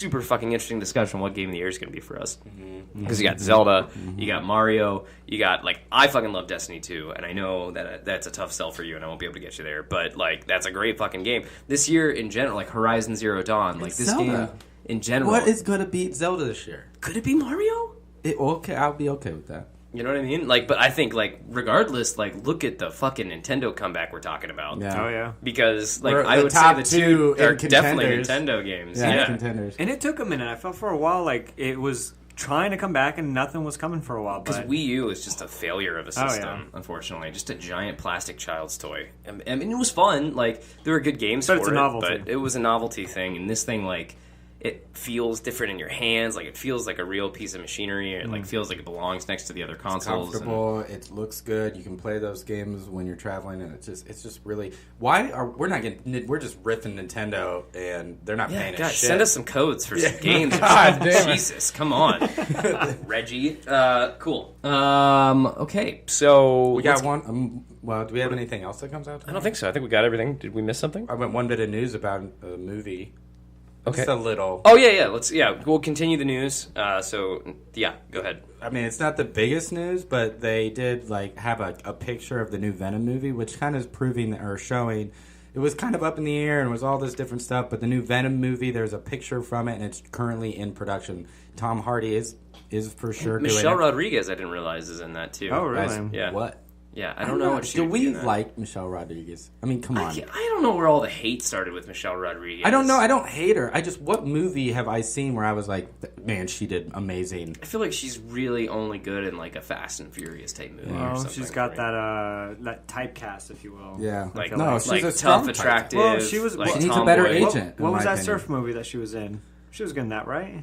super fucking interesting discussion on what game of the year is going to be for us. Because you got Zelda, you got Mario, you got, like, I fucking love Destiny 2, and I know that that's a tough sell for you, and I won't be able to get you there, but, like, that's a great fucking game. This year, in general, like, Horizon Zero Dawn, like, this Zelda. game, in general... What is going to beat Zelda this year? Could it be Mario? Okay, I'll be okay with that. You know what I mean? Like, but I think, like, regardless, like, look at the fucking Nintendo comeback we're talking about. Yeah. Oh, yeah. Because, like, We're I the would say top the two two are in definitely contenders. Nintendo games. Yeah, contenders. And it took a minute. I felt for a while like it was trying to come back and nothing was coming for a while. Because But Wii U is just a failure of a system, yeah. unfortunately. Just a giant plastic child's toy. I mean, it was fun. Like, there were good games But for it's a it, novelty. but it was a novelty thing. And this thing, like, it feels different in your hands. Like, it feels like a real piece of machinery. It, like, feels like it belongs next to the other consoles. It's comfortable. It looks good. You can play those games when you're traveling, and it's just really. We're just riffing Nintendo, and they're not paying us guys, shit. send us some codes for some games. God damn it. Jesus, come on, Reggie. Cool. Okay, so We got one. Well, do we have anything else that comes out? I don't think so. I think we got everything. Did we miss something? I went one bit of news about a movie. Okay. Just a little. Oh yeah. We'll continue the news. So yeah, go ahead. I mean, it's not the biggest news, but they did like have a picture of the new Venom movie, which kind of is proving or showing it was kind of up in the air and was all this different stuff. But the new Venom movie, there's a picture from it, and it's currently in production. Tom Hardy is for sure doing Michelle it. Rodriguez, I didn't realize, is in that too. Oh, really? Yeah. What? Yeah, I don't know what she Do would be we in that. like Michelle Rodriguez? I mean, come on. I don't know where all the hate started with Michelle Rodriguez. I don't know. I don't hate her. What movie have I seen where I was like, man, she did amazing? I feel like she's really only good in like a Fast and Furious type movie. Or Oh, something, she's got right? that typecast, if you will. Yeah. Like, I feel no, like- she's like a tough, strong attractive. Well, she was- like, she needs a tomboy. better What, agent. what in was my that opinion. surf movie that she was in? She was good in that, right?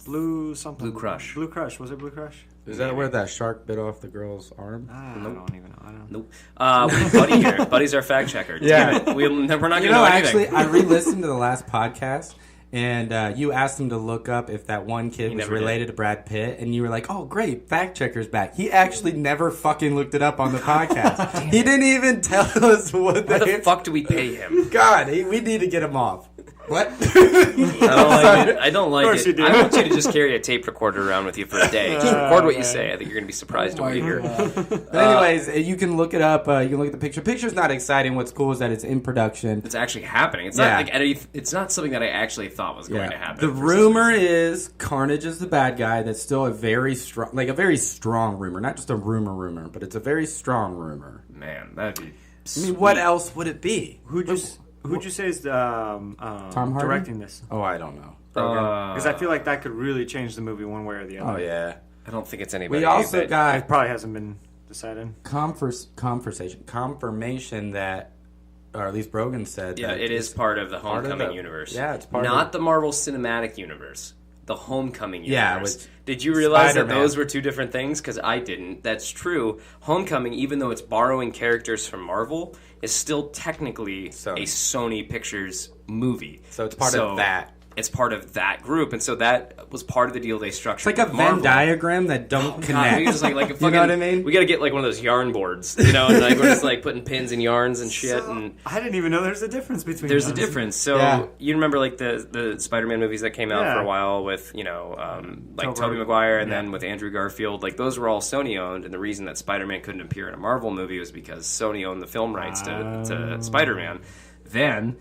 Blue something. Blue Crush. Blue Crush. Was it Blue Crush? Is that where that shark bit off the girl's arm? I don't even know. I don't know. Nope. Buddy here. Buddy's our fact checker. Yeah. Damn it. We're not going to You know know, anything. actually, I re-listened to the last podcast, and you asked him to look up if that one kid was never related to Brad Pitt, and you were like, "Oh, great, fact checker's back." He actually never fucking looked it up on the podcast. He didn't even tell us what Why the fuck do we pay him? God, we need to get him off. What? I don't like course it. you do. I want you to just carry a tape recorder around with you for a day. Just record what you say. I think you're going to be surprised what you hear. But anyways, you can look it up. You can look at the picture. Picture's not exciting. What's cool is that it's in production. It's actually happening. It's Yeah. not like it's not something that I actually thought was going to happen. The for some rumor reason. is Carnage is the bad guy. That's still a very strong rumor. Not just a rumor, but it's a very strong rumor. Man, that'd be. I mean, what else would it be? Who'd you say is Tom Hardy? directing this? Oh, I don't know. Because I feel like that could really change the movie one way or the other. Oh yeah. I don't think it's anybody. We also It got probably hasn't been decided. confirmation that, or at least Brogan said. Yeah, that it is part of the part of Homecoming the- universe. yeah, it's part not of the Marvel Cinematic Universe. The Homecoming Yeah, universe. with Did you realize Spider-Man. that those were two different things? Because I didn't. That's true. Homecoming, even though it's borrowing characters from Marvel, is still technically Sony. a Sony Pictures movie. So it's part of that. It's part of that group, and so that was part of the deal they structured. It's like a with Venn Marvel. diagram that don't God, connect. we just like a fucking, You know what I mean? We got to get like one of those yarn boards, you know, and like we're just like putting pins and yarns and shit. And I didn't even know there's a difference between there's a those. difference. So Yeah. you remember like the Spider-Man movies that came out Yeah. for a while with like Tobey Maguire and then with Andrew Garfield. Like those were all Sony owned, and the reason that Spider-Man couldn't appear in a Marvel movie was because Sony owned the film rights to Spider-Man. Then.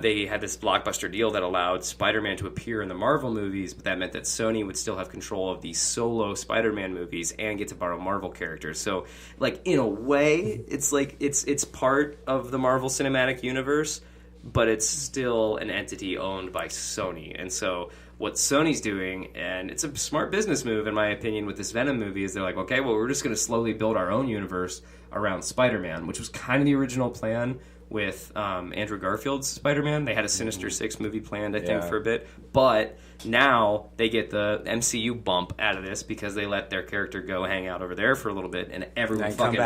They had this blockbuster deal that allowed Spider-Man to appear in the Marvel movies, but that meant that Sony would still have control of the solo Spider-Man movies and get to borrow Marvel characters. So, like in a way, it's like it's part of the Marvel Cinematic Universe, but it's still an entity owned by Sony. And so, what Sony's doing, and it's a smart business move in my opinion, with this Venom movie, is they're like, okay, well, we're just going to slowly build our own universe around Spider-Man, which was kind of the original plan. With Andrew Garfield's Spider-Man. They had a Sinister Six movie planned, I think, for a bit. But now they get the MCU bump out of this because they let their character go hang out over there for a little bit, and everyone fucking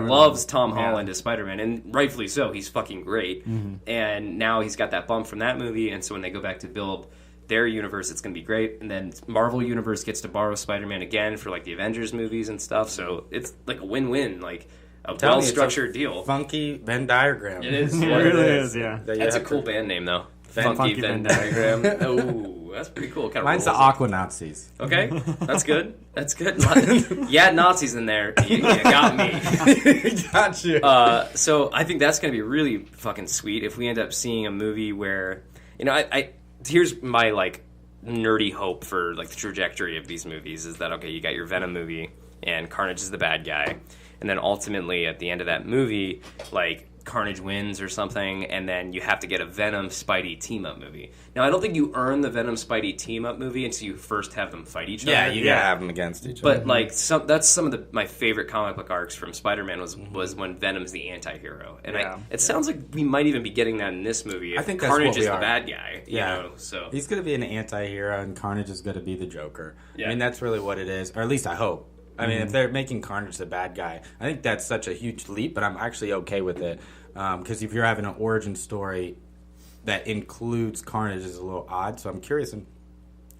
loves Tom Holland as Spider-Man, and rightfully so. He's fucking great. And now he's got that bump from that movie, and so when they go back to build their universe, it's going to be great. And then Marvel Universe gets to borrow Spider-Man again for like the Avengers movies and stuff, so it's like a win-win. Like, a well-structured deal. Funky Venn diagram. It is. It really is, yeah. That's a cool band name, though. Funky Venn diagram. Oh, that's pretty cool. Kind of Mine's the Aqua Nazis. Okay, that's good. That's good. Yeah, Nazis in there. You got me. Got you. So I think that's going to be really fucking sweet if we end up seeing a movie where, I here's my like nerdy hope for like the trajectory of these movies is that, okay, you got your Venom movie and Carnage is the bad guy, and then ultimately at the end of that movie, like, Carnage wins or something, and then you have to get a Venom Spidey team up movie. Now, I don't think you earn the Venom Spidey team up movie until you first have them fight each other. Yeah, you gotta have them against each other. But like, that's some of my favorite comic book arcs from Spider-Man was when Venom's the anti-hero, and it sounds like we might even be getting that in this movie. If I think that's Carnage what we is are. the bad guy. So he's gonna be an anti-hero, and Carnage is gonna be the Joker. Yeah. I mean, that's really what it is, or at least I hope. I mean, if they're making Carnage the bad guy, I think that's such a huge leap, but I'm actually okay with it. Because if you're having an origin story that includes Carnage is a little odd, so I'm curious in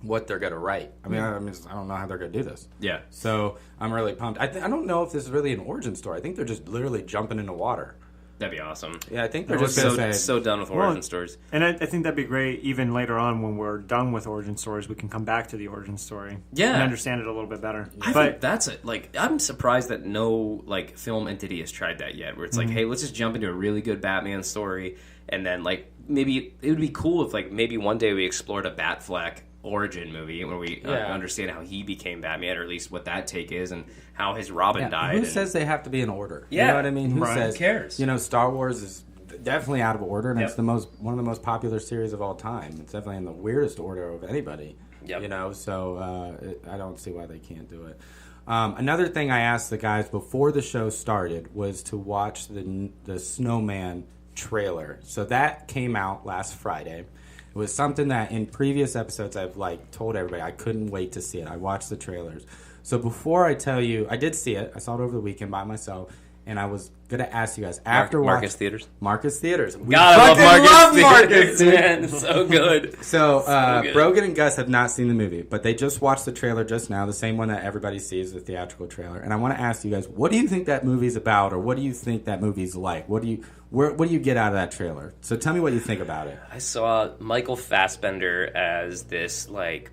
what they're going to write. I mean, I don't know how they're going to do this. Yeah. So I'm really pumped. I don't know if this is really an origin story. I think they're just literally jumping into water. that'd be awesome. Yeah, I think they're just going to say... So done with origin stories. And I think that'd be great even later on when we're done with origin stories, we can come back to the origin story. Yeah. And understand it a little bit better. I think that's it. Like, I'm surprised that no, like, film entity has tried that yet, where it's like, hey, let's just jump into a really good Batman story, and then, like, maybe it would be cool if, like, maybe one day we explored a Batfleck origin movie where we understand how he became Batman, or at least what that take is, and how his Robin died. Who says they have to be in order? Yeah. You know what I mean? Who says? Who cares? You know, Star Wars is definitely out of order, and it's one of the most popular series of all time. It's definitely in the weirdest order of anybody. Yep. You know, so I don't see why they can't do it. Another thing I asked the guys before the show started was to watch the Snowman trailer. So that came out last Friday. It was something that in previous episodes I've like told everybody I couldn't wait to see it. I watched the trailers. So before I tell you, I did see it. I saw it over the weekend by myself, and I was gonna ask you guys after Marcus Theaters. Marcus Theaters. We God, I love Marcus Theaters, man. It's so good. So, good. Brogan and Gus have not seen the movie, but they just watched the trailer just now, the same one that everybody sees, the theatrical trailer. And I want to ask you guys, what do you think that movie's about, or what do you think that movie's like? What do you get out of that trailer? So tell me what you think about it. I saw Michael Fassbender as this, like,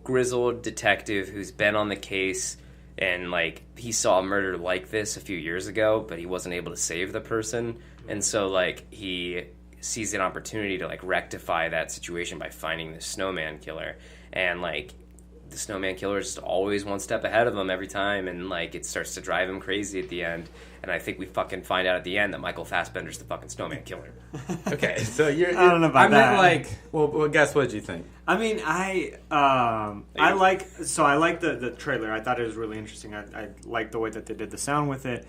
grizzled detective who's been on the case, and, like, he saw a murder like this a few years ago, but he wasn't able to save the person. And so, like, he sees an opportunity to, like, rectify that situation by finding the snowman killer. And, like, the snowman killer is just always one step ahead of him every time, and, like, it starts to drive him crazy at the end. And I think we fucking find out at the end that Michael Fassbender's the fucking snowman killer. Okay, so you're... I don't know about that. I meant, like... Well, guess what you think? I mean, I like the trailer. I thought it was really interesting. I like the way that they did the sound with it.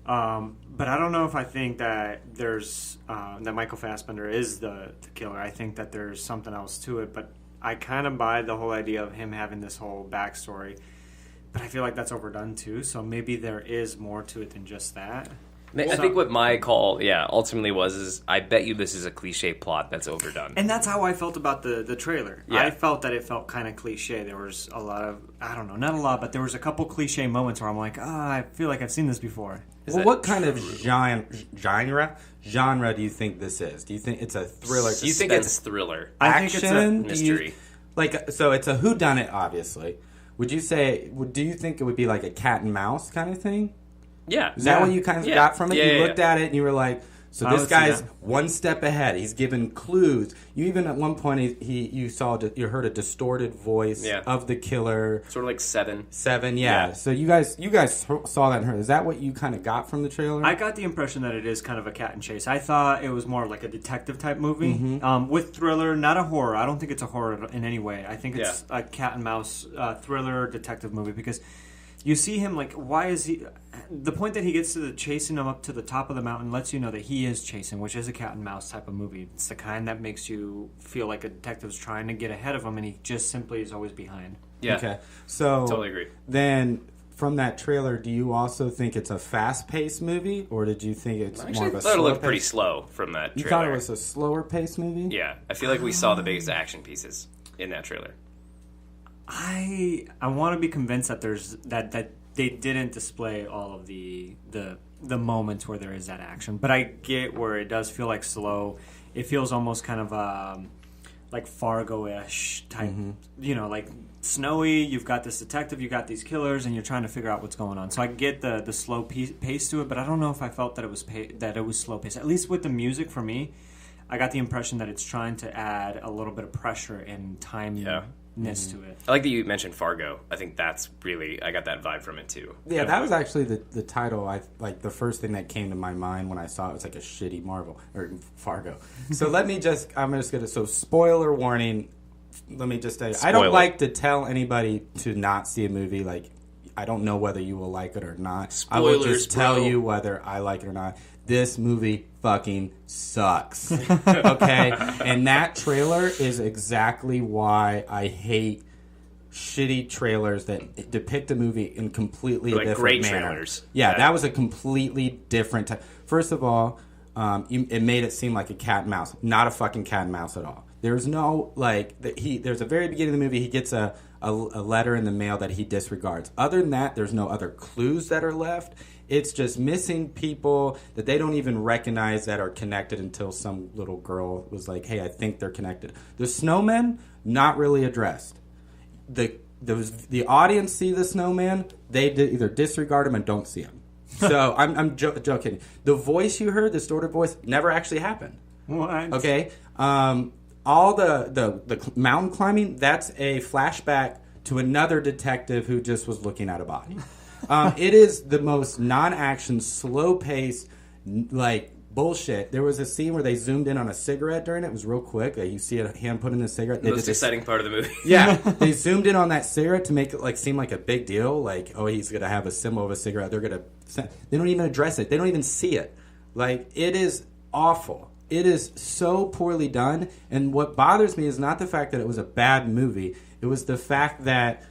But I don't know if I think that there's that Michael Fassbender is the killer. I think that there's something else to it. But I kind of buy the whole idea of him having this whole backstory. But I feel like that's overdone too. So maybe there is more to it than just that. I think what my call, ultimately was I bet you this is a cliche plot that's overdone. And that's how I felt about the trailer. Yeah. I felt that it felt kind of cliche. There was a lot of, I don't know, not a lot, but there was a couple cliche moments where I'm like, I feel like I've seen this before. What kind of genre do you think this is? Do you think it's a thriller? Do you think it's thriller? I think it's a mystery. So it's a whodunit, obviously. Do you think it would be like a cat and mouse kind of thing? Yeah. Is that what you kind of got from it? Yeah, you looked at it and you were like, so this guy's one step ahead. He's given clues. You even at one point you heard a distorted voice of the killer. Sort of like Seven. Seven, yeah. So you guys saw that and heard. Is that what you kind of got from the trailer? I got the impression that it is kind of a cat and chase. I thought it was more like a detective type movie with thriller, not a horror. I don't think it's a horror in any way. I think it's a cat and mouse thriller detective movie because you see him like, why is he... The point that he gets to the chasing him up to the top of the mountain lets you know that he is chasing, which is a cat and mouse type of movie. It's the kind that makes you feel like a detective's trying to get ahead of him, and he just simply is always behind. Yeah. Okay. So totally agree. Then from that trailer, do you also think it's a fast-paced movie, or did you think it's more of a slow? I thought it looked pretty slow from that trailer. You thought it was a slower-paced movie? Yeah. I feel like we saw the biggest action pieces in that trailer. I want to be convinced that there's that they didn't display all of the moments where there is that action, but I get where it does feel like slow. It feels almost kind of like Fargo-ish type, like snowy. You've got this detective, you got these killers, and you're trying to figure out what's going on. So I get the slow pace to it, but I don't know if I felt that it was slow pace. At least with the music, for me, I got the impression that it's trying to add a little bit of pressure and timeness to it. I like that you mentioned Fargo. I think that's really, I got that vibe from it too. Yeah, that was actually the title. The first thing that came to my mind when I saw it was like a shitty Marvel or Fargo. So so spoiler warning. Let me just say, I don't like to tell anybody to not see a movie. Like, I don't know whether you will like it or not. Spoilers, I will just tell you whether I like it or not. This movie fucking sucks. Okay? And that trailer is exactly why I hate shitty trailers that depict a movie in completely different great manner. Trailers. Yeah, that was a completely different type. First of all, it made it seem like a cat and mouse. Not a fucking cat and mouse at all. There's no, there's a very beginning of the movie, he gets a letter in the mail that he disregards. Other than that, there's no other clues that are left. It's just missing people that they don't even recognize that are connected until some little girl was like, hey, I think they're connected. The snowmen, not really addressed. The audience see the snowman, they either disregard him and don't see him. So I'm joking. The voice you heard, the distorted voice, never actually happened. What? Okay? All the mountain climbing, that's a flashback to another detective who just was looking at a body. It is the most non-action, slow-paced, bullshit. There was a scene where they zoomed in on a cigarette during it. It was real quick. You see a hand put in a cigarette. The most exciting part of the movie. Yeah. They zoomed in on that cigarette to make it seem like a big deal. Like, oh, he's going to have a symbol of a cigarette. They don't even address it. They don't even see it. It is awful. It is so poorly done, and what bothers me is not the fact that it was a bad movie. It was the fact that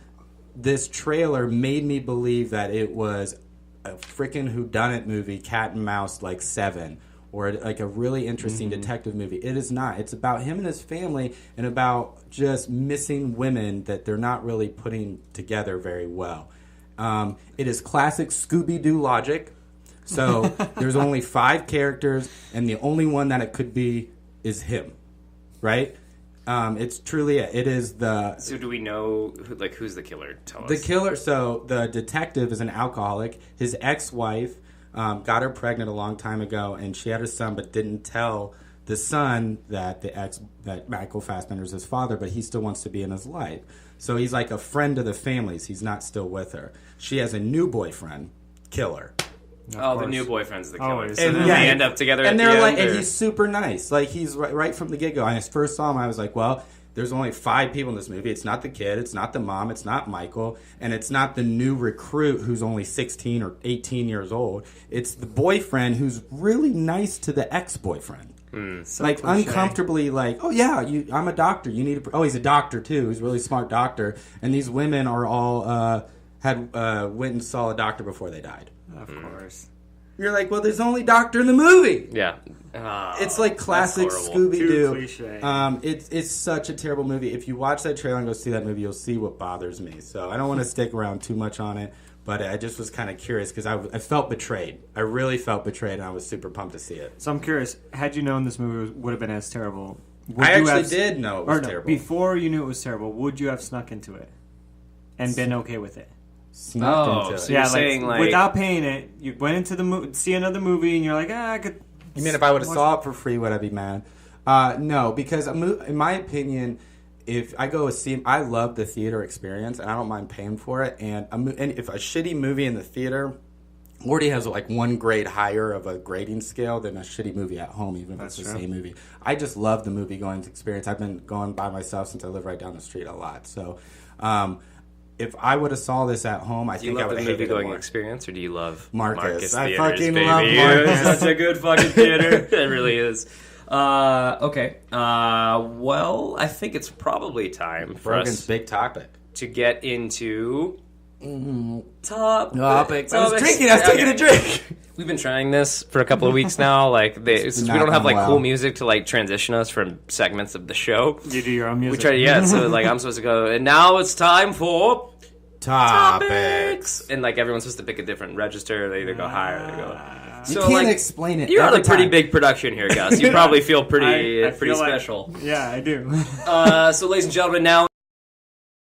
this trailer made me believe that it was a freaking whodunit movie, Cat and Mouse, 7, or a really interesting detective movie. It is not. It's about him and his family and about just missing women that they're not really putting together very well. It is classic Scooby-Doo logic. So there's only 5 characters, and the only one that it could be is him, right? It's truly it is the. So do we know who's the killer? Tell us. The killer. So the detective is an alcoholic. His ex-wife got her pregnant a long time ago, and she had a son, but didn't tell the son that that Michael Fassbender's his father, but he still wants to be in his life. So he's like a friend of the family's. He's not still with her. She has a new boyfriend, killer. The new boyfriend's the killer. Always. And then they end up together and at they're the end. And he's super nice. He's right from the get-go. When I first saw him, I was like, well, there's only 5 people in this movie. It's not the kid, it's not the mom, it's not Michael, and it's not the new recruit who's only 16 or 18 years old. It's the boyfriend who's really nice to the ex-boyfriend. So uncomfortably oh yeah, I'm a doctor. You need to. Oh, he's a doctor too. He's a really smart doctor. And these women are all went and saw a doctor before they died. Of course. You're like, well, there's only doctor in the movie. Yeah. It's classic Scooby-Doo. Cliche. It's such a terrible movie. If you watch that trailer and go see that movie, you'll see what bothers me. So I don't want to stick around too much on it, but I just was kind of curious because I felt betrayed. I really felt betrayed, and I was super pumped to see it. So I'm curious, had you known this movie would have been as terrible? I actually did know it was terrible. Before you knew it was terrible, would you have snuck into it and been okay with it? Snuck into it. So you're saying without paying it, you went into the see another movie, and you're like, I could. You mean if I would have saw it for free, would I be mad? No, because in my opinion, if I go see, I love the theater experience, and I don't mind paying for it. And if a shitty movie in the theater already has 1 grade higher of a grading scale than a shitty movie at home, even if it's the same movie. I just love the movie going experience. I've been going by myself since I live right down the street a lot, so. If I would have saw this at home, I think I would have hated it more. Do you love the movie-going experience, or do you love Marcus? Theaters, I fucking baby? love Marcus. It's such a good fucking theater. It really is. Okay. Well, I think it's probably time for Brogan's big topic to get into topics. I was drinking. I was taking a drink. We've been trying this for a couple of weeks now. Since we don't have cool music to transition us from segments of the show. You do your own music. We try, so I'm supposed to go. And now it's time for topics. And everyone's supposed to pick a different register. They either go higher or they go. You can't explain it. You're on a pretty time. big production here, Gus. You probably feel pretty I feel special. Yeah, I do. So, ladies and gentlemen, now